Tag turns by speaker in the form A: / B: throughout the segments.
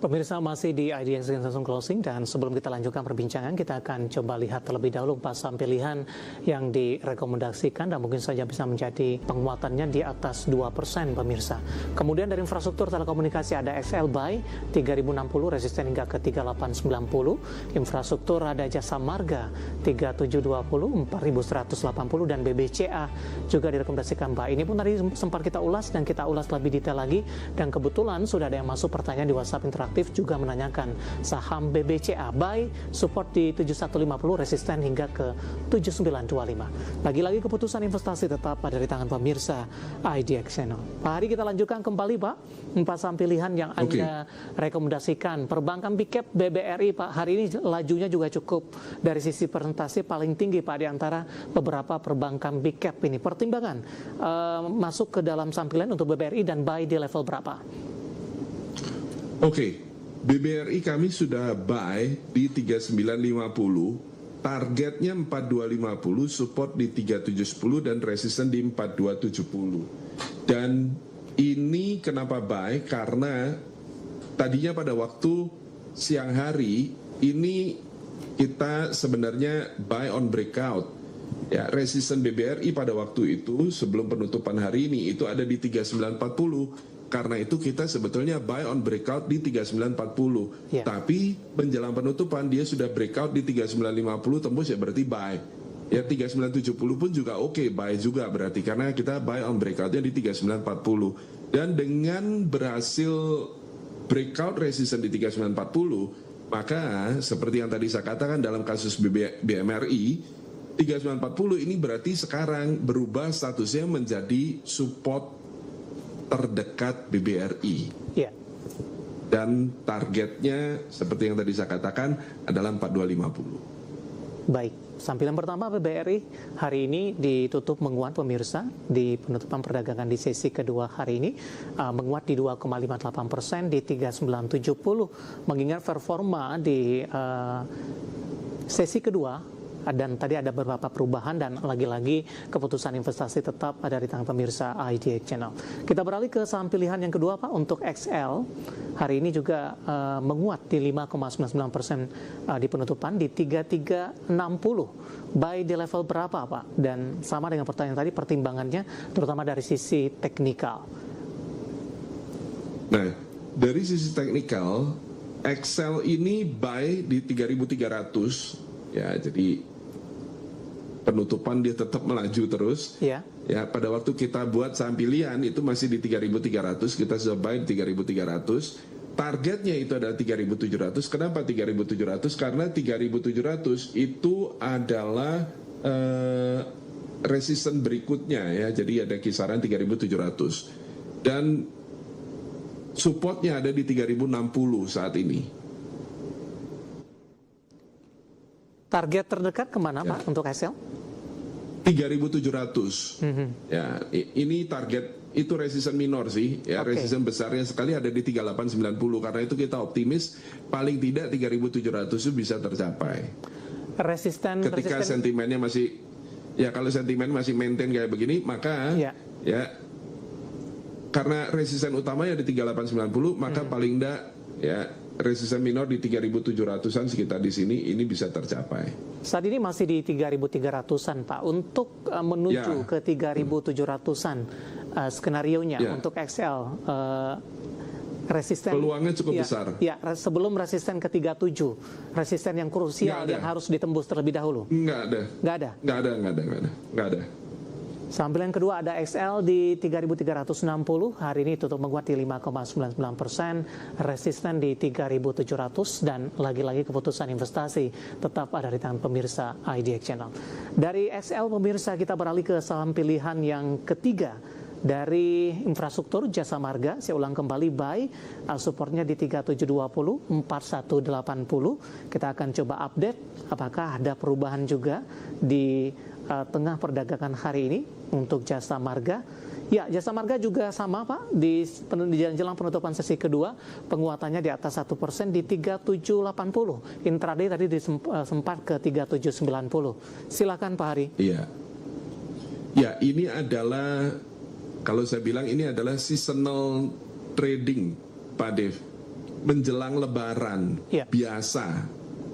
A: Pemirsa, masih di IDX Langsung Closing, dan sebelum kita lanjutkan perbincangan, kita akan coba lihat terlebih dahulu pasang pilihan yang direkomendasikan dan mungkin saja bisa menjadi penguatannya di atas 2%, pemirsa. Kemudian dari infrastruktur telekomunikasi ada XL Buy 3060 resisten hingga ke 3890, infrastruktur ada Jasa Marga 3720 4180, dan BBCA juga direkomendasikan buy. Ini pun tadi sempat kita ulas dan kita ulas lebih detail lagi, dan kebetulan sudah ada yang masuk pertanyaan di WhatsApp interaktif juga menanyakan saham BBCA buy support di 7150 resisten hingga ke 7925. Lagi-lagi keputusan investasi tetap ada di tangan pemirsa IDX Channel. Pak Hari, kita lanjutkan kembali Pak, 4 saham pilihan yang Anda rekomendasikan. Perbankan Big Cap BBRI Pak, hari ini lajunya juga cukup dari sisi presentasi paling tinggi Pak di antara beberapa perbankan Big Cap ini. Pertimbangan masuk ke dalam saham pilihan untuk BBRI dan buy di level berapa?
B: BBRI kami sudah buy di 3950, targetnya 4250, support di 3710 dan resisten di 4270. Dan ini kenapa buy? Karena tadinya pada waktu siang hari ini kita sebenarnya buy on breakout. Ya, resisten BBRI pada waktu itu sebelum penutupan hari ini itu ada di 3940. Karena itu kita sebetulnya buy on breakout di 3940. Tapi menjelang penutupan dia sudah breakout di 3950 tembus, ya berarti buy. Ya 3970 pun juga buy juga berarti, karena kita buy on breakoutnya di 3940. Dan dengan berhasil breakout resisten di 3940, maka seperti yang tadi saya katakan dalam kasus BMRI, 3940 ini berarti sekarang berubah statusnya menjadi support terdekat BBRI. Dan targetnya seperti yang tadi saya katakan adalah 4250.
A: Baik, sampilan pertama BBRI hari ini ditutup menguat pemirsa di penutupan perdagangan di sesi kedua hari ini, menguat di 2,58% di 3970, mengingat performa di sesi kedua. Dan tadi ada beberapa perubahan, dan lagi-lagi keputusan investasi tetap ada di tangan pemirsa IDX Channel. Kita beralih ke saham pilihan yang kedua Pak, untuk XL. Hari ini juga menguat di 5,99% di penutupan di 3360. Buy di level berapa Pak? Dan sama dengan pertanyaan tadi, pertimbangannya terutama dari sisi teknikal.
B: Nah, dari sisi teknikal, XL ini buy di 3300. Ya, jadi penutupan dia tetap melaju terus. Ya, pada waktu kita buat saham pilihan itu masih di 3.300, kita sudah buy di 3.300. Targetnya itu adalah 3.700. Kenapa 3.700? Karena 3.700 itu adalah resisten berikutnya ya. Jadi ada kisaran 3.700. Dan supportnya ada di 3.060 saat ini.
A: Target terdekat kemana Pak untuk XL?
B: 3.700. Ya, ini target, itu resisten minor sih. Ya, resisten besarnya sekali ada di 3890. Karena itu kita optimis paling tidak 3.700 itu bisa tercapai. Ketika sentimennya masih, ya kalau sentimen masih maintain kayak begini, maka ya karena resisten utamanya di 3890, maka paling tidak ya resisten minor di 3.700-an sekitar di sini ini bisa tercapai.
A: Saat ini masih di 3.300-an Pak. Untuk menuju ke 3.700-an skenarionya untuk XL, resisten
B: peluangnya cukup besar.
A: Ya, sebelum resisten ke 37, resisten yang krusial yang harus ditembus terlebih dahulu.
B: Nggak ada.
A: Sampilan kedua ada XL di 3.360, hari ini tutup menguat di 5,99%, resisten di 3.700, dan lagi-lagi keputusan investasi tetap ada di tangan pemirsa IDX Channel. Dari XL pemirsa, kita beralih ke saham pilihan yang ketiga dari infrastruktur Jasa Marga. Saya ulang kembali, buy supportnya di 3720 4180. Kita akan coba update apakah ada perubahan juga di tengah perdagangan hari ini untuk Jasa Marga. Ya, Jasa Marga juga sama Pak, di jelang penutupan sesi kedua penguatannya di atas 1% di 3780. Intraday tadi sempat ke 3790. Silakan Pak Hari.
B: Ya, ini adalah, kalau saya bilang ini adalah seasonal trading Pak Dev. menjelang Lebaran
A: Ya.
B: biasa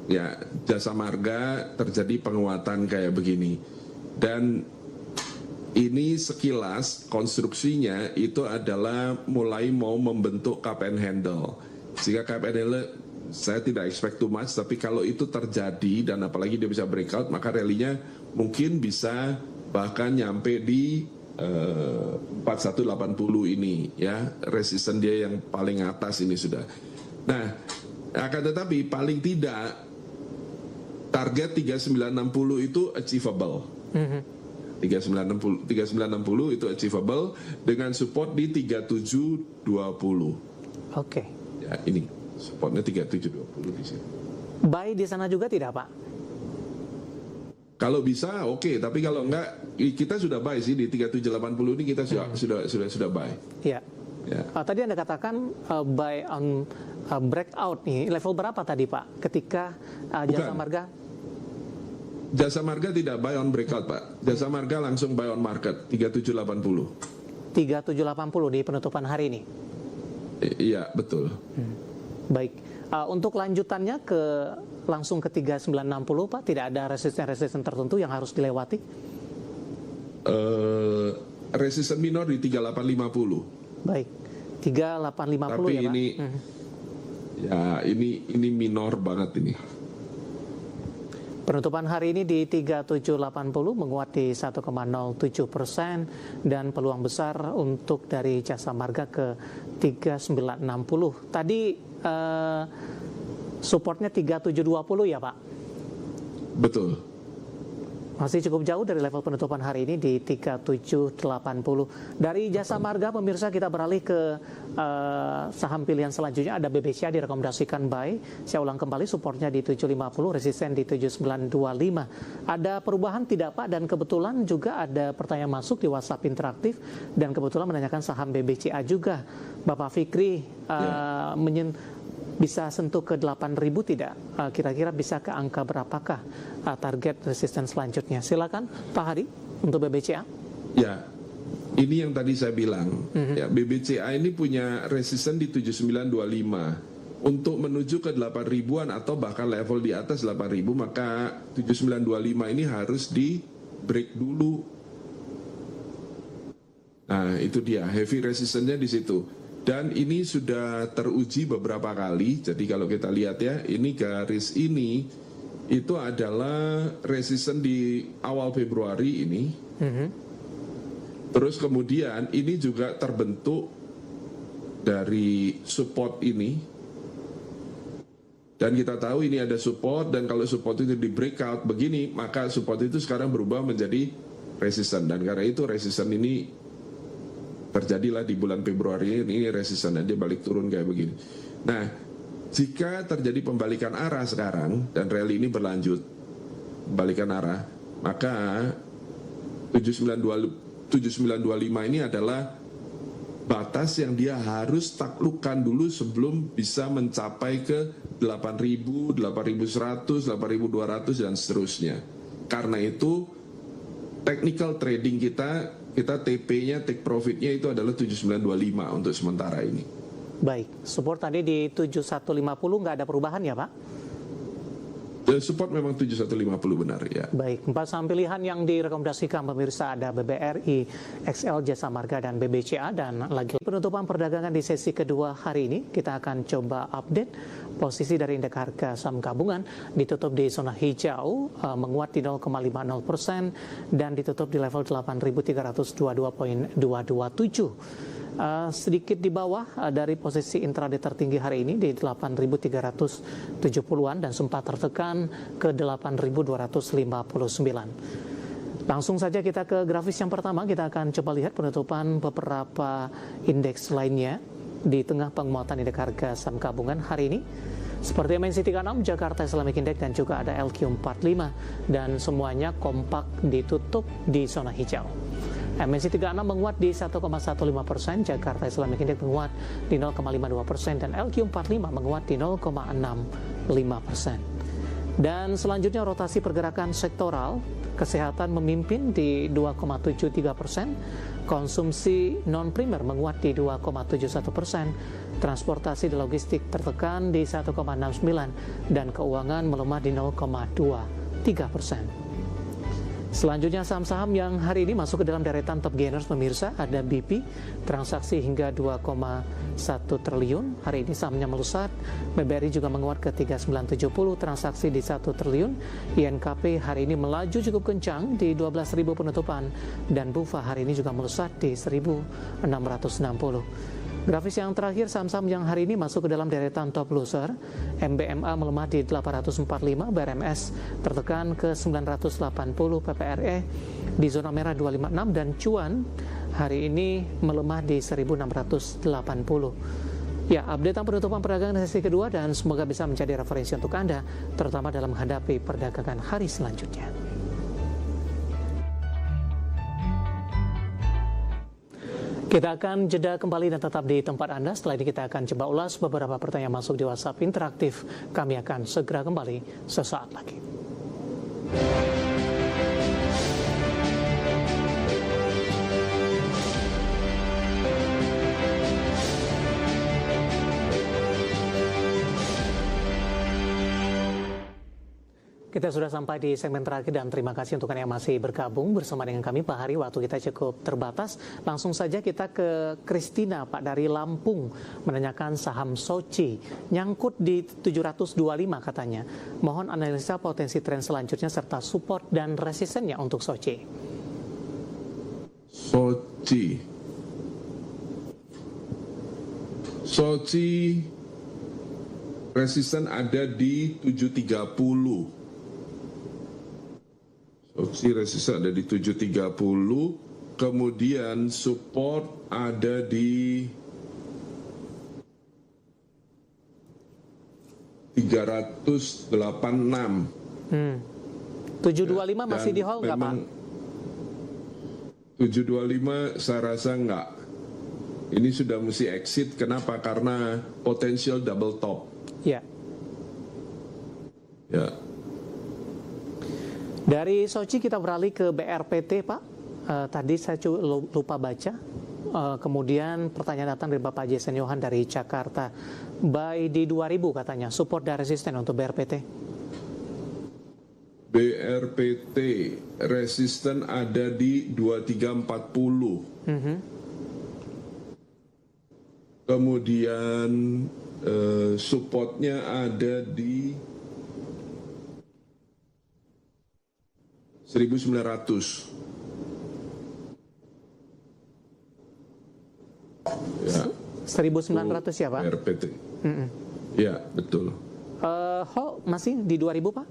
B: ya Jasa Marga terjadi penguatan kayak begini, dan ini sekilas konstruksinya itu adalah mulai mau membentuk cup and handle, sehingga cup and handle saya tidak expect too much, tapi kalau itu terjadi dan apalagi dia bisa breakout, maka rally-nya mungkin bisa bahkan nyampe di 4180 ini ya, resisten dia yang paling atas ini sudah. Nah, akan tetapi paling tidak target 3960 itu achievable. 3960 itu achievable dengan support di 3720.
A: Oke.
B: Ya, ini supportnya 3720 di sini.
A: Buy di sana juga tidak, Pak?
B: Kalau bisa oke, tapi kalau enggak kita sudah buy sih di 3780 ini, kita sudah buy.
A: Iya.
B: Ya.
A: Tadi Anda katakan buy on breakout nih, level berapa tadi Pak? Ketika Jasa
B: Bukan.
A: Marga?
B: Jasa Marga tidak buy on breakout, Pak. Jasa Marga langsung buy on market 3780.
A: 3780 di penutupan hari ini.
B: Iya, betul.
A: Baik. Untuk lanjutannya langsung ke 3960 Pak, tidak ada resisten tertentu yang harus dilewati?
B: Resisten minor di 3850.
A: Baik. 3850
B: Tapi
A: ya Pak?
B: ini ya ini minor banget ini.
A: Penutupan hari ini di 3780 menguat di 1,07% dan peluang besar untuk dari Jasa Marga ke 3960. Tadi supportnya 3720 ya Pak?
B: Betul.
A: Masih cukup jauh dari level penutupan hari ini di 3780. Dari Jasa Marga, pemirsa, kita beralih ke saham pilihan selanjutnya. Ada BBCA direkomendasikan buy. Saya ulang kembali, supportnya di 750, resisten di 7925. Ada perubahan tidak Pak? Dan kebetulan juga ada pertanyaan masuk di WhatsApp interaktif, dan kebetulan menanyakan saham BBCA juga. Bapak Fikri bisa sentuh ke 8.000 tidak? Kira-kira bisa ke angka berapakah target resisten selanjutnya? Silakan Pak Hari untuk BBCA.
B: Ya, ini yang tadi saya bilang. Ya, BBCA ini punya resisten di 7925. Untuk menuju ke 8.000-an atau bahkan level di atas 8.000, maka 7925 ini harus di break dulu. Nah, itu dia heavy resistennya di situ. Dan ini sudah teruji beberapa kali. Jadi kalau kita lihat ya, ini garis ini itu adalah resisten di awal Februari ini. Terus kemudian ini juga terbentuk dari support ini. Dan kita tahu ini ada support, dan kalau support itu di breakout begini, maka support itu sekarang berubah menjadi resisten. Dan karena itu resisten ini terjadilah di bulan Februari ini resisten, dia balik turun kayak begini. Nah, jika terjadi pembalikan arah sekarang dan rally ini berlanjut pembalikan arah, maka 7925 ini adalah batas yang dia harus taklukkan dulu sebelum bisa mencapai ke 8.000, 8.100, 8.200 dan seterusnya. Karena itu technical trading kita TP-nya, take profit-nya itu adalah 7925 untuk sementara ini.
A: Baik, support tadi di 7150 nggak ada perubahan ya Pak?
B: Support memang 7150 benar ya.
A: Baik, 4 saham pilihan yang direkomendasikan pemirsa ada BBRI, XL, Jasa Marga, dan BBCA. Dan lagi penutupan perdagangan di sesi kedua hari ini, kita akan coba update posisi dari indeks harga saham gabungan. Ditutup di zona hijau, menguat di 0,50% dan ditutup di level 8.322.227. Sedikit di bawah dari posisi intraday tertinggi hari ini di 8.370-an dan sempat tertekan ke 8.259. Langsung saja kita ke grafis yang pertama. Kita akan coba lihat penutupan beberapa indeks lainnya di tengah penguatan indeks harga saham gabungan hari ini. Seperti MNC 36, Jakarta Islamic Index, dan juga ada LQ45, dan semuanya kompak ditutup di zona hijau. MNC 36 menguat di 1,15%, Jakarta Islamic Index menguat di 0,52%, dan LQ45 menguat di 0,65%. Dan selanjutnya rotasi pergerakan sektoral, kesehatan memimpin di 2,73%, konsumsi non-primer menguat di 2,71%, Transportasi dan logistik tertekan di 1,69 dan keuangan melemah di 0,23%. Selanjutnya saham-saham yang hari ini masuk ke dalam deretan top gainers pemirsa, ada BP, transaksi hingga 2,1 triliun. Hari ini sahamnya melesat. BBRI juga menguat ke 3970, transaksi di 1 triliun. INKP hari ini melaju cukup kencang di 12.000 penutupan dan BUFA hari ini juga melesat di 1.660. Grafis yang terakhir, saham-saham yang hari ini masuk ke dalam deretan top loser. MBMA melemah di 845, BRMS tertekan ke 980, PPRE di zona merah 256, dan Cuan hari ini melemah di 1680. Ya, update penutupan perdagangan sesi kedua dan semoga bisa menjadi referensi untuk Anda, terutama dalam menghadapi perdagangan hari selanjutnya. Kita akan jeda kembali dan tetap di tempat Anda. Setelah ini kita akan coba ulas beberapa pertanyaan masuk di WhatsApp interaktif. Kami akan segera kembali sesaat lagi. Kita sudah sampai di segmen terakhir dan terima kasih untuk Anda yang masih bergabung bersama dengan kami. Pak Hari, waktu kita cukup terbatas. Langsung saja kita ke Kristina, Pak, dari Lampung, menanyakan saham Soci. Nyangkut di 725 katanya. Mohon analisa potensi tren selanjutnya serta support dan resistennya untuk Soci.
B: Soci resisten ada di 730. Soci resisten ada di 730, kemudian support ada di 386.
A: 725 masih di hold nggak, Pak?
B: 725 saya rasa nggak. Ini sudah mesti exit. Kenapa? Karena potensial double top.
A: Ya.
B: Ya.
A: Dari Soci kita beralih ke BRPT, Pak. Tadi saya lupa baca. Kemudian pertanyaan datang dari Bapak Jason Yohan dari Jakarta. Buy di 2000 katanya. Support dan resisten untuk BRPT.
B: BRPT resisten ada di 2340. Kemudian supportnya ada di 1900. Ya.
A: 1900 ya, Pak?
B: RPT. Ya, betul.
A: Masih di 2000, Pak?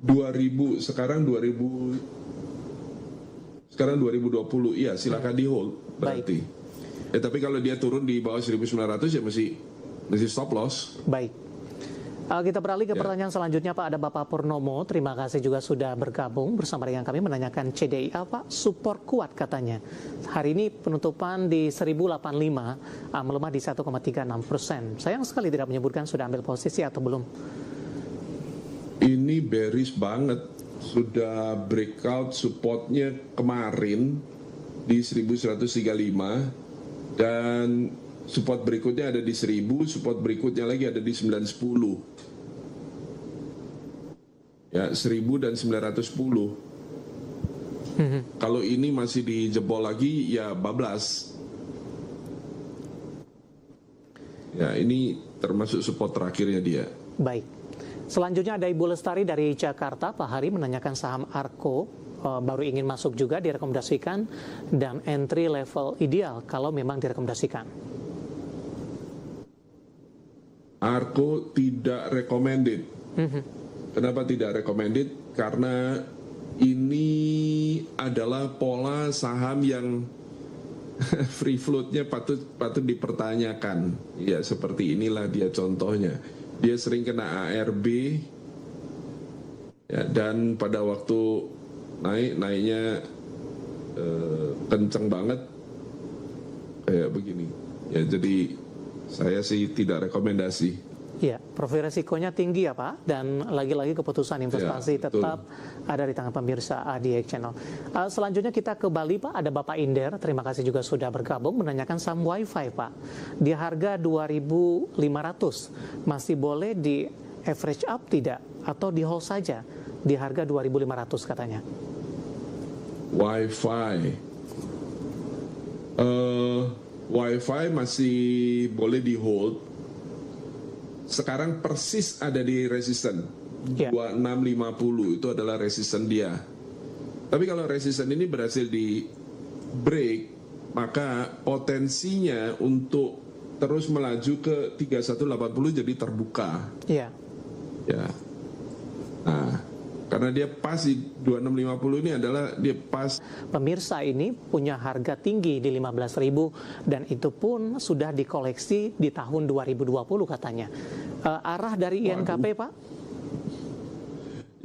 B: 2000, sekarang 2020. Iya, silakan di hold berarti. Tapi kalau dia turun di bawah 1900 ya masih stop loss.
A: Baik. Kita beralih ke pertanyaan selanjutnya, Pak. Ada Bapak Purnomo, terima kasih juga sudah bergabung bersama dengan kami menanyakan CDIA, Pak. Support kuat katanya. Hari ini penutupan di 1085, melemah di 1,36%. Sayang sekali tidak menyebutkan sudah ambil posisi atau belum.
B: Ini bearish banget. Sudah breakout supportnya kemarin di 1135 dan support berikutnya ada di 1000, support berikutnya lagi ada di 910. Ya, 1000 dan 910. Kalau ini masih dijebol lagi, ya bablas. Ya, ini termasuk support terakhirnya dia.
A: Baik. Selanjutnya ada Ibu Lestari dari Jakarta. Pak Hari menanyakan saham Arko. Baru ingin masuk juga, direkomendasikan. Dan entry level ideal kalau memang direkomendasikan.
B: Arko tidak recommended. Kenapa tidak recommended? Karena ini adalah pola saham yang free floatnya patut dipertanyakan. Ya, seperti inilah dia contohnya. Dia sering kena ARB, ya, dan pada waktu naiknya kenceng banget kayak begini. Ya, jadi saya sih tidak rekomendasi.
A: Ya, profil resikonya tinggi ya Pak, dan lagi-lagi keputusan investasi
B: Ya, betul.
A: tetap ada di tangan pemirsa ADX Channel. Selanjutnya kita ke Bali Pak, ada Bapak Inder, terima kasih juga sudah bergabung, menanyakan saham WiFi Pak. Di harga 2.500, masih boleh di average up tidak? Atau di hold saja di harga 2.500 katanya?
B: WiFi. WiFi masih boleh di hold. Sekarang persis ada di resisten.
A: Ya.
B: 2650 itu adalah resisten dia. Tapi kalau resisten ini berhasil di break, maka potensinya untuk terus melaju ke 3180 jadi terbuka.
A: Iya.
B: Ya. Nah, karena dia pas di 2650 ini adalah dia pas.
A: Pemirsa ini punya harga tinggi di 15.000 dan itu pun sudah dikoleksi di tahun 2020 katanya. Arah dari INKP Pak?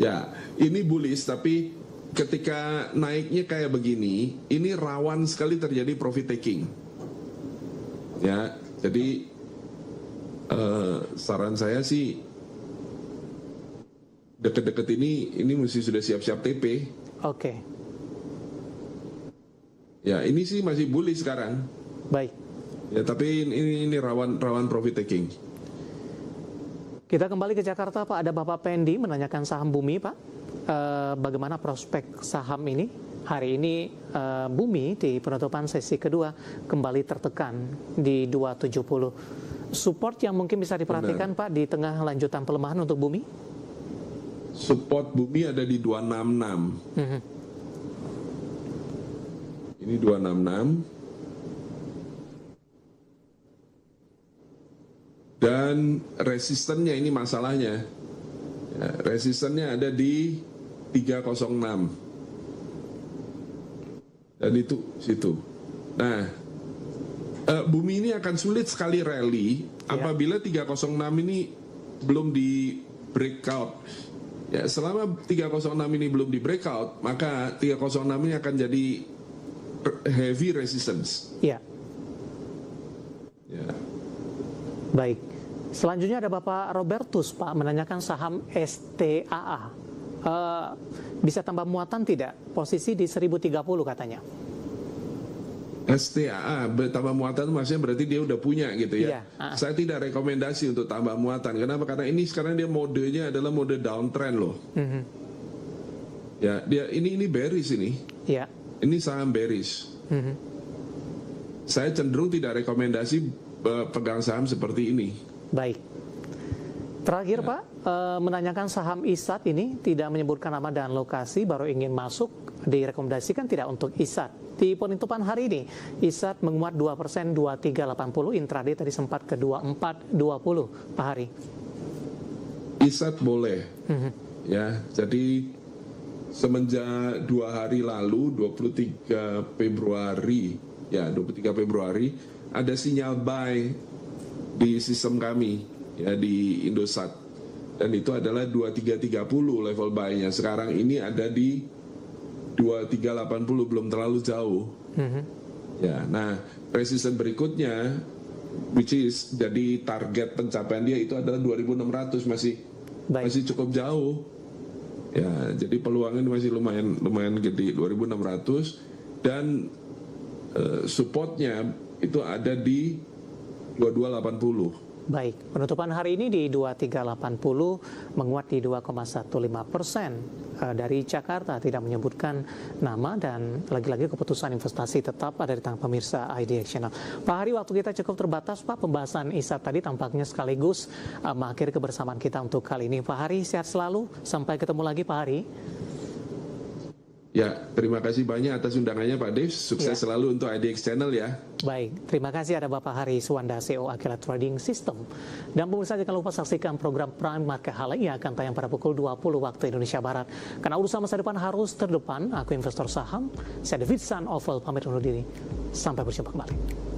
B: Ya, ini bullish tapi ketika naiknya kayak begini, ini rawan sekali terjadi profit taking. Ya, jadi saran saya sih deket-deket ini mesti sudah siap-siap TP.
A: Oke.
B: Ya, ini sih masih bullish sekarang.
A: Baik.
B: Ya, tapi ini rawan profit taking.
A: Kita kembali ke Jakarta Pak, ada Bapak Pendi menanyakan saham Bumi Pak. Bagaimana prospek saham ini? Hari ini Bumi di penutupan sesi kedua kembali tertekan di 270. Support yang mungkin bisa diperhatikan Pak di tengah lanjutan pelemahan untuk Bumi?
B: Support Bumi ada di 266. Ini 266. Dan resistennya ini masalahnya. Ya, resistennya ada di 306. Dan itu situ. Nah, Bumi ini akan sulit sekali rally apabila 306 ini belum di breakout. Ya, selama 306 ini belum di breakout, maka 306 ini akan jadi heavy resistance.
A: Iya.
B: Ya.
A: Baik. Selanjutnya ada Bapak Robertus Pak menanyakan saham STAA. Bisa tambah muatan tidak? Posisi di 1030 katanya.
B: STAA tambah muatan maksudnya berarti dia udah punya gitu ya.
A: Iya,
B: Saya tidak rekomendasi untuk tambah muatan. Kenapa? Karena ini sekarang dia modenya adalah mode downtrend loh. Ya, dia ini bearish ini.
A: Iya.
B: Ini saham bearish. Saya cenderung tidak rekomendasi pegang saham seperti ini.
A: Baik. Terakhir Pak, menanyakan saham ISAT ini tidak menyebutkan nama dan lokasi, baru ingin masuk, direkomendasikan tidak untuk ISAT. Di penutupan hari ini, ISAT menguat 2%, 2380, intraday tadi sempat ke 2420 Pak Hari.
B: ISAT boleh. Ya, jadi semenjak 2 hari lalu, 23 Februari, ada sinyal buy di sistem kami, ya di Indosat. Dan itu adalah 2330 level buy-nya. Sekarang ini ada di 2380, belum terlalu jauh. Ya, nah resisten berikutnya, which is jadi target pencapaian dia itu adalah 2600, masih cukup jauh. Ya, jadi peluangnya masih lumayan gede, 2600, dan supportnya itu ada di 2280.
A: Baik, penutupan hari ini di 2380 menguat di 2,15%. Dari Jakarta tidak menyebutkan nama dan lagi-lagi keputusan investasi tetap ada di tangan pemirsa IDX Channel. Pak Hari, waktu kita cukup terbatas Pak, pembahasan ISAT tadi tampaknya sekaligus mengakhiri kebersamaan kita untuk kali ini. Pak Hari, sehat selalu, sampai ketemu lagi Pak Hari.
B: Ya, terima kasih banyak atas undangannya Pak Dev. Sukses selalu untuk IDX Channel ya.
A: Baik, terima kasih ada Bapak Hari Suwanda, CEO Akila Trading System. Dan pemirsa jangan lupa saksikan program Prime Market Hal yang akan tayang pada pukul 20 waktu Indonesia Barat. Karena urusan masa depan harus terdepan, aku investor saham, saya David San Oval pamit undur diri. Sampai berjumpa kembali.